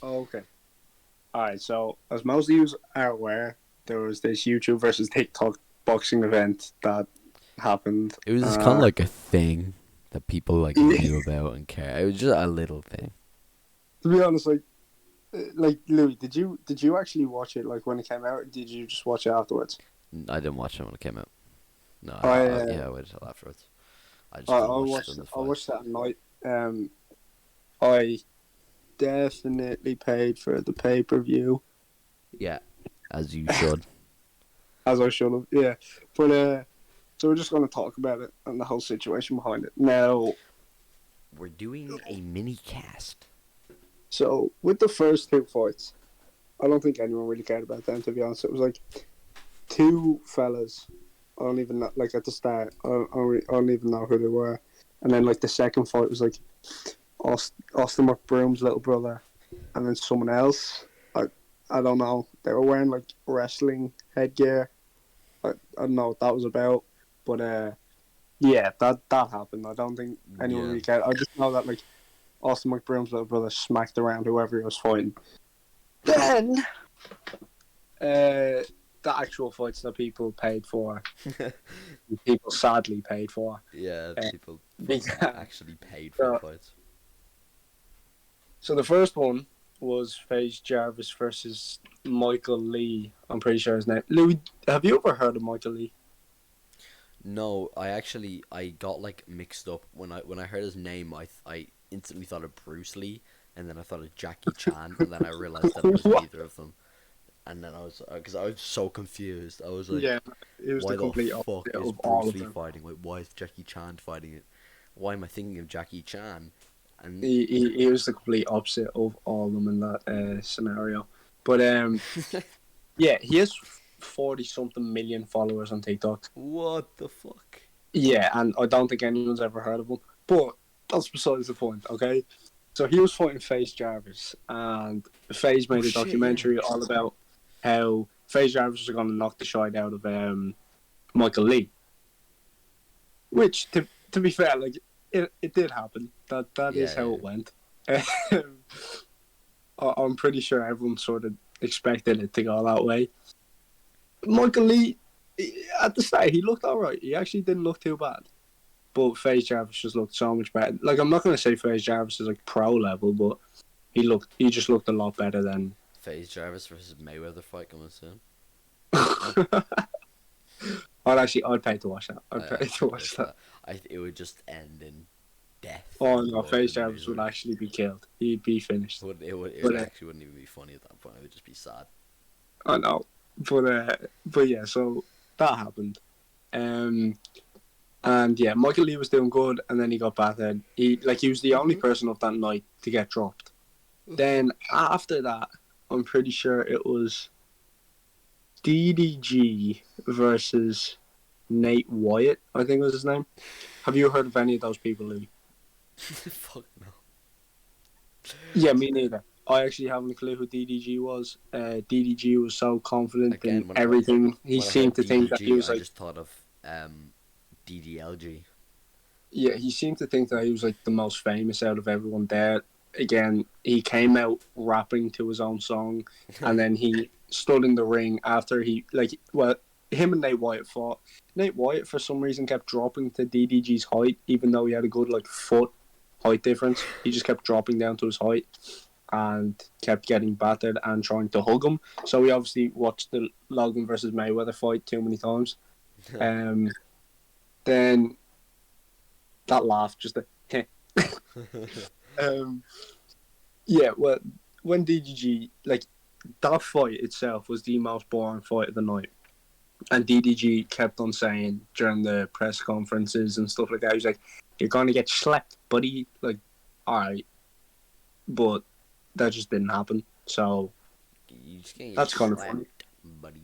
Okay. All right. So, as most of you are aware, there was this YouTube versus TikTok boxing event that happened. It was just kind of like a thing that people like knew about and care. It was just a little thing. To be honest, like Louis, did you actually watch it like when it came out? Or did you just watch it afterwards? I didn't watch it when it came out. No, I yeah, I waited till afterwards. I I, just I watched watched the I fight. watched that at night. I definitely paid for the pay per view Yeah, as you should. as I should have. Yeah, but so we're just going to talk about it and the whole situation behind it now. We're doing a mini cast. So with the first two fights, I don't think anyone really cared about them. To be honest, it was like two fellas. I don't even know. Like at the start, I don't even know who they were. And then like the second fight was like Austin McBroom's little brother, and then someone else. I I don't know. They were wearing like wrestling headgear. I don't know what that was about, but yeah, that happened. I don't think anyone Yeah. really cared. I just know that like Austin McBroom's little brother smacked around whoever he was fighting. Then the actual fights that people paid for, people sadly paid for. Yeah, Uh, people fucking because, actually paid for the so, fights. so the first one was FaZe Jarvis versus Michael Lee. I'm pretty sure his name. Louis, have you ever heard of Michael Lee? No, I got like mixed up when I heard his name. I instantly thought of Bruce Lee, and then I thought of Jackie Chan, and then I realized that it was What? neither of them. And then I was because I was so confused. I was like, Yeah, it was the why the complete fuck opposite is of all Bruce of Lee them. fighting? Like, why is Jackie Chan fighting it? Why am I thinking of Jackie Chan? And He was the complete opposite of all of them in that scenario. But yeah, he has 40 something million followers on TikTok. what the fuck? Yeah, and I don't think anyone's ever heard of him. But that's besides the point, okay? So he was fighting FaZe Jarvis, and FaZe Oh made a shit! Yeah. documentary all about how FaZe Jarvis was going to knock the shite out of Michael Lee. Which, to be fair, like it did happen. That is Yeah, how yeah. it went. I'm pretty sure everyone sort of expected it to go that way. Michael Lee, at the start, he looked alright. He actually didn't look too bad. But FaZe Jarvis just looked so much better. Like, I'm not going to say FaZe Jarvis is like pro level, but he just looked a lot better than. FaZe Jarvis versus Mayweather fight coming soon. I'd pay to watch that. I'd I pay to actually watch wish that. that it would just end in death Oh and no, blood FaZe and Jarvis would misery. actually be killed. He'd be finished. It But would actually wouldn't even be funny at that point. It would just be sad. I know. But yeah, so that happened. Um, and yeah, Michael Lee was doing good, and then he got battered. He was the only person of that night to get dropped. Then after that, I'm pretty sure it was DDG versus Nate Wyatt. I think was his name. Have you heard of any of those people, Louis? Fuck no. Yeah, me neither. I actually haven't a clue who DDG was. DDG was so confident in Again, everything. He when I seemed heard to think that he DDG, was I like, just thought of DDLG. yeah, he seemed to think that he was like the most famous out of everyone there. Again, he came out rapping to his own song, and then he stood in the ring after him and Nate Wyatt fought. Nate Wyatt for some reason kept dropping to DDG's height, even though he had a good like foot height difference. He just kept dropping down to his height and kept getting battered and trying to hug him. So we obviously watched the Logan versus Mayweather fight too many times. Then that laugh, just a um, yeah. Well, when DDG like that fight itself was the most boring fight of the night, and DDG kept on saying during the press conferences and stuff like that, he was like, "You're gonna get slapped, buddy." Like, all right, but that just didn't happen. So You just can't get that's kind of funny slapped, buddy.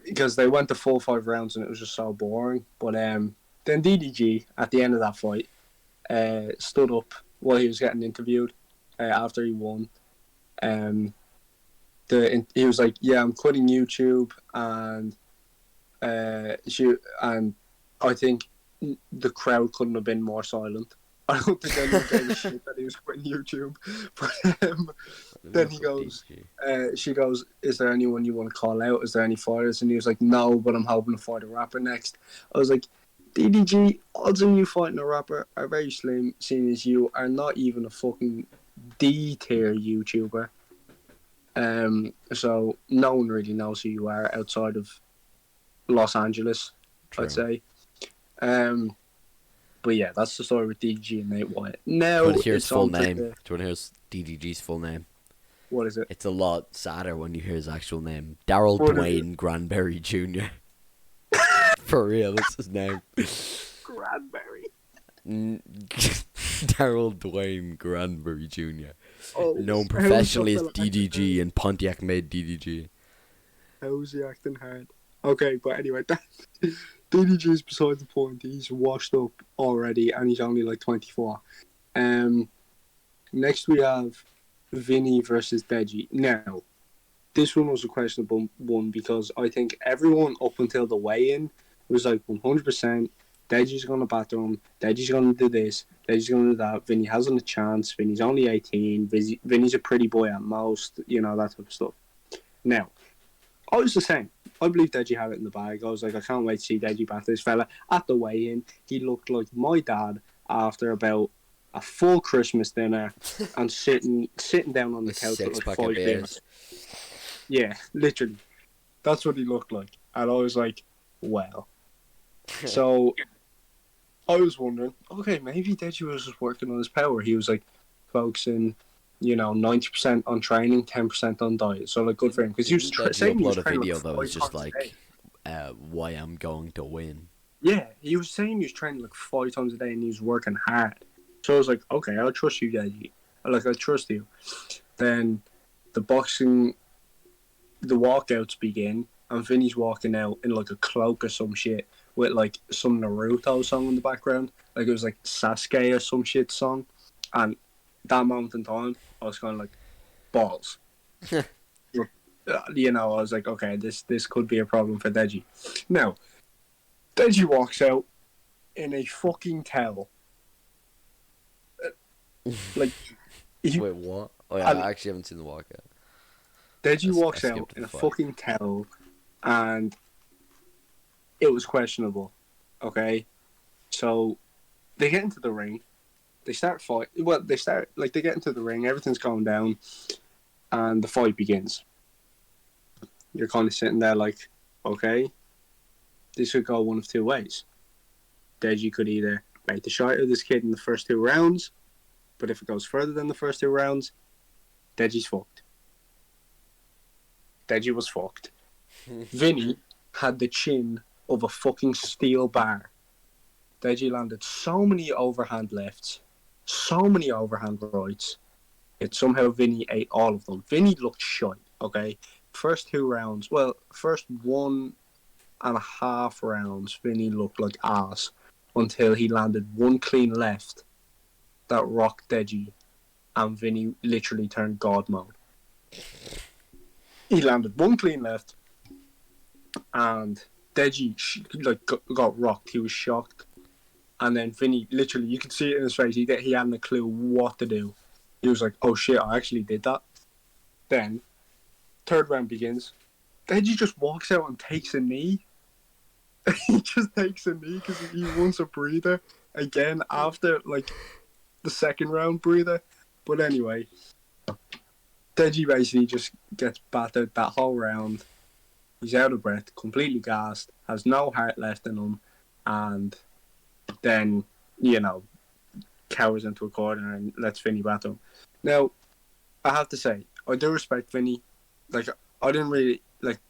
because they went the full 5 rounds and it was just so boring. But then DDG at the end of that fight stood up while he was getting interviewed after he won. Um, he was like, "Yeah, I'm quitting YouTube," and she and I think the crowd couldn't have been more silent. I don't think anyone gave a shit that he was quitting YouTube. But then he goes, she goes, "Is there anyone you want to call out? Is there any fighters?" And he was like, "No, but I'm hoping to fight a rapper next." I was like, "DDG, odds on you fighting a rapper are very slim, seeing as you are not even a fucking D tier YouTuber. So no one really knows who you are outside of Los Angeles, True. I'd say. But yeah, that's the story with DDG and Nate Wyatt. Now, Do you want to hear his it's full on to name? the- Do you want to hear his DDG's full name? What is it? It's a lot sadder when you hear his actual name. Daryl What is Dwayne Granberry Jr. For real, that's his name. Granberry. Daryl Dwayne Granberry Jr. Oh, Known how's professionally as that fella acting DDG hard? and Pontiac made DDG. How's he acting hard? Okay, but anyway, DDG's beside the point. He's washed up already, and he's only like 24. Next we have Vinny versus Deji. Now, this one was a questionable one because I think everyone up until the weigh-in was like 100%. Deji's going to batter him. Deji's going to do this. Deji's going to do that. Vinny hasn't a chance. Vinny's only 18. Vinny's a pretty boy at most. You know, that type of stuff. Now, I was the same. I believe Deji had it in the bag. I was like, I can't wait to see Deji batter this fella. At the weigh-in, he looked like my dad after about a full Christmas dinner and sitting down on the A couch with like six-pack 5 of beers. beers. Yeah, literally. That's what he looked like. And I was like, well. So I was wondering, okay, maybe Deji was just working on his power. He was like focusing, 90% on training, 10% on diet. So like good for him. Because he was Didn't Deji saying he was upload a training video like that 5 was just times a like, day. why I'm going to win. Yeah, he was saying he was training like 5 times a day and he was working hard. So I was like, okay, I'll trust you, Deji. I trust you. Then the walkouts begin, and Vinny's walking out in like a cloak or some shit with like some Naruto song in the background. Like it was like Sasuke or some shit song. And that moment in time, I was kind of like, balls. I was like, okay, this could be a problem for Deji. Now, Deji walks out in a fucking towel. Like, Wait, what? Oh yeah, I actually haven't seen the walkout. Deji walks I out skipped in the a fight. fucking towel, and it was questionable. Okay, so they get into the ring, they start fight. Well, they get into the ring, everything's going down, and the fight begins. You're kind of sitting there like, okay, this could go one of two ways. Deji could either make the shot of this kid in the first 2 rounds, but if it goes further than the first 2 rounds, Deji's fucked. Deji was fucked. Vinny had the chin of a fucking steel bar. Deji landed so many overhand lefts, so many overhand rights. Yet somehow Vinny ate all of them. Vinny looked shite, okay? First 2 rounds, first 1.5 rounds, Vinny looked like ass until he landed one clean left that rocked Deji, and Vinny literally turned God mode. He landed one clean left, and Deji got rocked. He was shocked, and then Vinny literally, you could see it in his face. He hadn't a clue what to do. He was like, "Oh shit, I actually did that." Then, 3rd round begins. Deji just walks out and takes a knee. He just takes a knee because he wants a breather again after like the 2nd round breather. But anyway, Deji basically just gets battered that whole round. He's out of breath, completely gassed, has no heart left in him, and then, cowers into a corner and lets Vinny batter him. Now, I have to say, I do respect Vinny. Like, I didn't really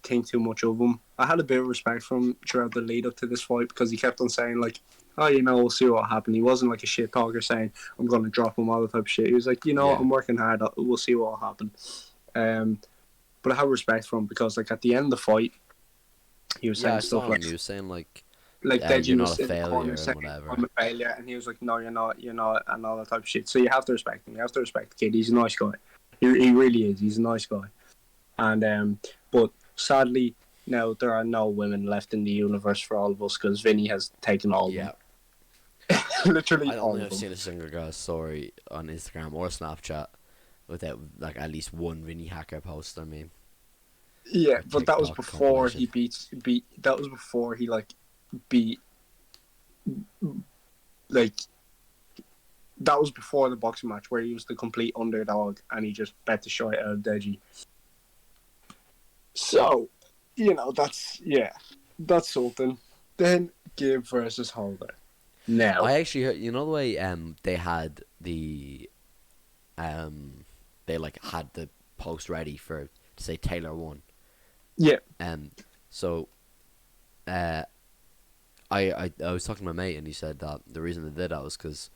think too much of him. I had a bit of respect for him throughout the lead up to this fight because he kept on saying like, "Oh, we'll see what happened." He wasn't like a shit talker saying, "I'm going to drop him," all that type of shit. He was like, Yeah. I'm working hard. We'll see what will happen. But I have respect for him because like at the end of the fight, he was saying Yeah, I stuff saw like, him. He was saying like, Deji you're was not a in the corner failure saying, and whatever. "I'm a failure," and he was like, "No, you're not, and all that type of shit. So you have to respect him. You have to respect the kid. He's a nice guy. He really is. He's a nice guy. And but sadly, now there are no women left in the universe for all of us because Vinny has taken all of Yeah. them. Literally I don't all think of I've them. seen a single girl story on Instagram or Snapchat without like at least one Vinny Hacker post. I mean, Yeah, or but that was TikTok before compilation. he beat. That was before he beat like that was before the boxing match where he was the complete underdog and he just bet the shit out of Deji. So, that's something. Then Gabe versus Holder. Now, I actually heard, you know the way they had the they like had the post ready for to say Taylor won. yeah, Um, so I was talking to my mate and he said that the reason they did that was because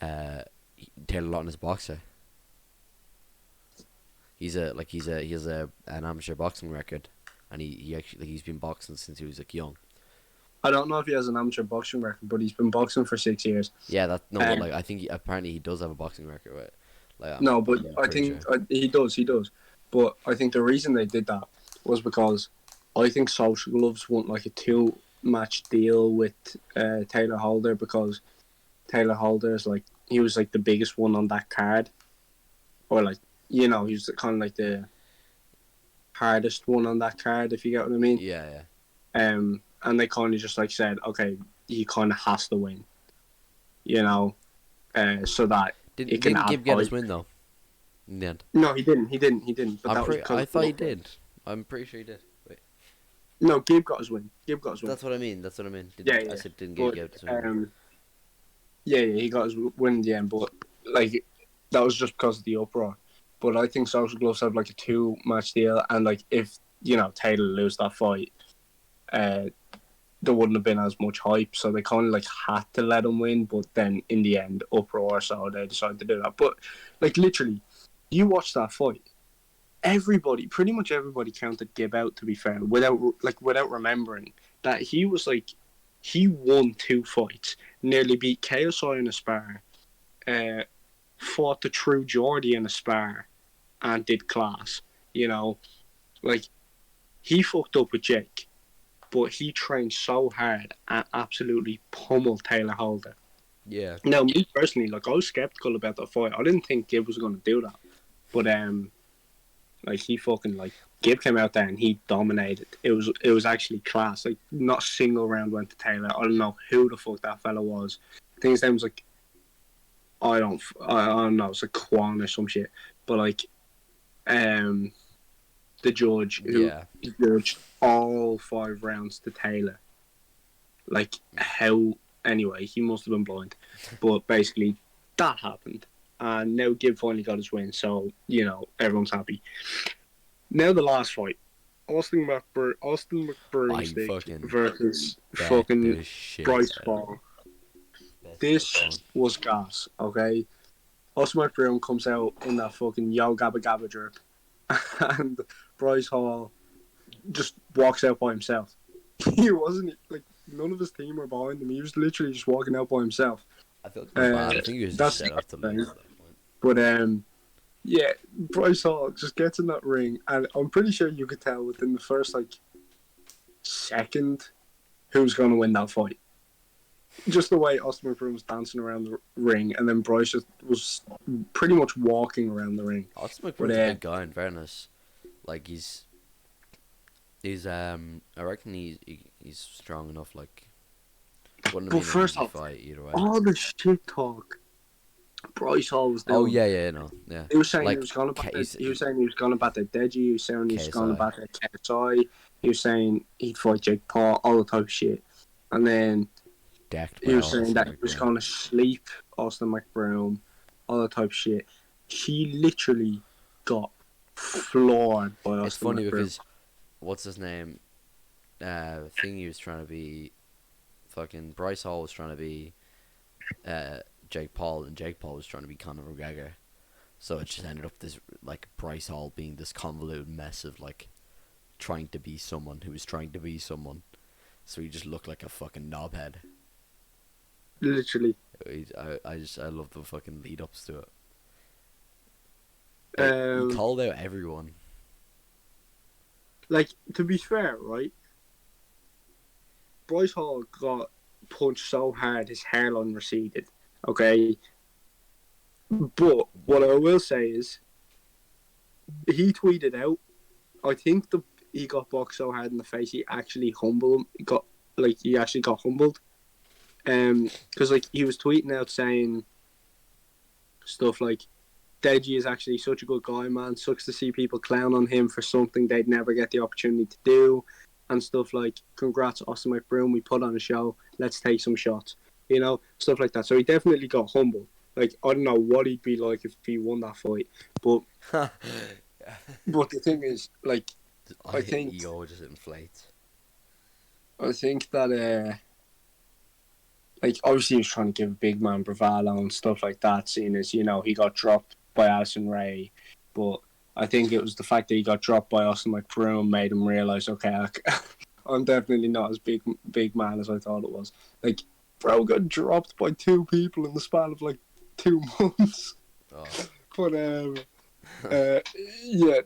Taylor Lawton is a boxer. He has an amateur boxing record, and he actually he's been boxing since he was like young. I don't know if he has an amateur boxing record, but he's been boxing for 6 years. Yeah, that no, but Um, like I think apparently he does have a boxing record, right? Like no, but I'm I pretty think sure. he does. But I think the reason they did that was because I think Social Gloves want like a 2 match deal with Taylor Holder because Taylor Holder is like he was like the biggest one on that card, or like he was kind of like the hardest one on that card, if you get what I mean. Yeah, yeah. And they kind of just like said, okay, he kind of has to win, you know, so that it can Didn't add Gibb get his height. win though? In the end, No, he didn't. He didn't. He didn't. But that was because I of the thought he uproar. did. I'm pretty sure he did. Wait, No, Gabe got his win. Gabe got his win. that's what I mean. That's what I mean. Yeah, I yeah. said didn't But Gibb get his win. yeah, he got his win in the end. But like that was just because of the uproar. But I think Social Gloves have like a 2 match deal, and like if Taylor lose that fight, there wouldn't have been as much hype. So they kind of like had to let him win. But then in the end, uproar, so they decided to do that. But like literally, you watch that fight. Pretty much everybody counted Gibb out. To be fair, without remembering that he won 2 fights, nearly beat KSI in a spar, uh, fought the True Geordie in a spar, and did class. You know, like he fucked up with Jake, but he trained so hard and absolutely pummeled Taylor Holder. Yeah, Now, me personally, like I was skeptical about that fight. I didn't think Gibb was going to do that, but like he fucking like Gibb came out there and he dominated. It was actually class. Like not a single round went to Taylor. I don't know who the fuck that fella was. I think his name was like I don't know. It's like Quan or some shit. But like the judge who yeah. judged all 5 rounds to Taylor. Like how anyway he must have been blind, but basically that happened. And now Gibb finally got his win, so everyone's happy. Now the last fight, Austin McBroom I stick fucking versus bet fucking the shit Bryce out of it. Hall. That's so This fun. was gas, okay? Austin McBroom comes out in that fucking Yo Gabba Gabba drip, and Bryce Hall just walks out by himself. He wasn't like none of his team were behind him. He was literally just walking out by himself. I felt kind of bad. I think he was just That's set up to the lose thing. at that point. But yeah, Bryce Hall just gets in that ring, and I'm pretty sure you could tell within the first like second who's going to win that fight. Just the way Austin McBroom was dancing around the ring, and then Bryce just was pretty much walking around the ring. Austin But McBroom's a big guy. In fairness, like he's I reckon he's strong enough. Like wouldn't have but been an first easy off, fight either way. all the shit talk Bryce Hall was Oh doing. yeah, no, yeah. He was saying he Like was going to bat. Case, He was saying he was going to bat at Deji. He was saying he was going to KSI, bat at KSI. He was saying he'd fight Jake Paul, all the type of shit. And then decked he by was saying Austin that he was McBroom. going to sleep Austin McBroom, all the type of shit. He literally got floored by Austin It's funny McBroom. because what's his name? Thing he was trying to be, fucking Bryce Hall was trying to be, Jake Paul, and Jake Paul was trying to be Conor McGregor. So it just ended up this like Bryce Hall being this convoluted mess of like trying to be someone who was trying to be someone. So he just looked like a fucking knobhead. Literally. I love the fucking lead ups to it. Like, he called out everyone. Like, to be fair, right? Bryce Hall got punched so hard his hairline receded. Okay, but what I will say is he tweeted out. I think he got boxed so hard in the face he actually humbled him. He actually got humbled. Because like he was tweeting out saying stuff like, Deji is actually such a good guy, man. Sucks to see people clown on him for something they'd never get the opportunity to do, and stuff like, congrats, Austin McBroom, we put on a show, let's take some shots. You know, stuff like that. So he definitely got humble. Like, I don't know what he'd be like if he won that fight. But the thing is, like, I think ego just inflates. I think that like obviously he was trying to give a big man bravado and stuff like that, seeing as, you know, he got dropped by Addison Rae, but I think it was the fact that he got dropped by Austin McBroom made him realise, okay, I'm definitely not as big man as I thought it was. Like, bro got dropped by 2 people in the span of like 2 months. Oh. But yeah,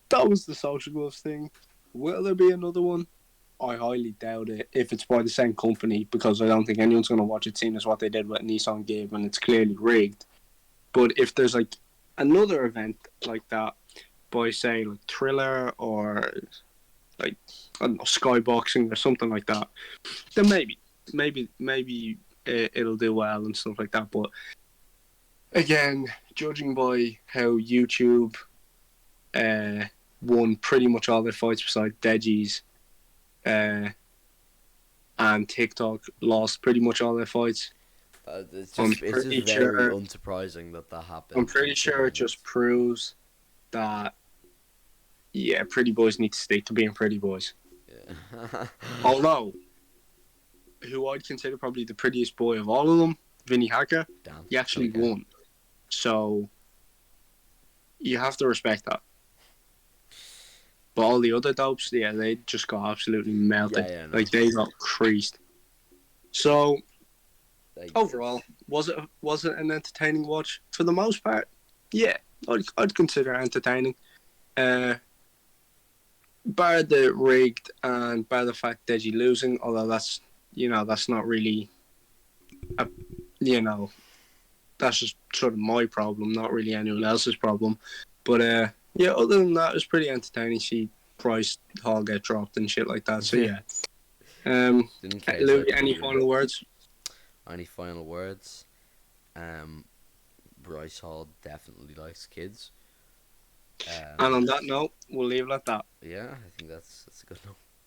that was the Social Gloves thing. Will there be another one? I highly doubt it if it's by the same company, because I don't think anyone's going to watch it, seeing as what they did with Nissan Gibb, and it's clearly rigged. But if there's like another event like that by, say, like Thriller or like, I don't know, Skyboxing or something like that, then maybe it'll do well and stuff like that. But again, judging by how YouTube won pretty much all their fights besides Deji's, and TikTok lost pretty much all their fights. It's just very unsurprising that happened. I'm pretty sure it just proves that, yeah, pretty boys need to stick to being pretty boys. Yeah. Although, who I'd consider probably the prettiest boy of all of them, Vinny Hacker, he actually won. So, you have to respect that. But all the other dopes, yeah, they just got absolutely melted. Yeah, no. Like, they got creased. So, overall, was it an entertaining watch? For the most part, yeah, I'd consider it entertaining. Bar the rigged and bar the fact Deji losing, although that's not really, that's just sort of my problem, not really anyone else's problem. But yeah, other than that, it was pretty entertaining. See Bryce Hall get dropped and shit like that. So yeah. Louis, any final words? Any final words? Bryce Hall definitely likes kids. And on that note, we'll leave it at that. Yeah, I think that's a good note.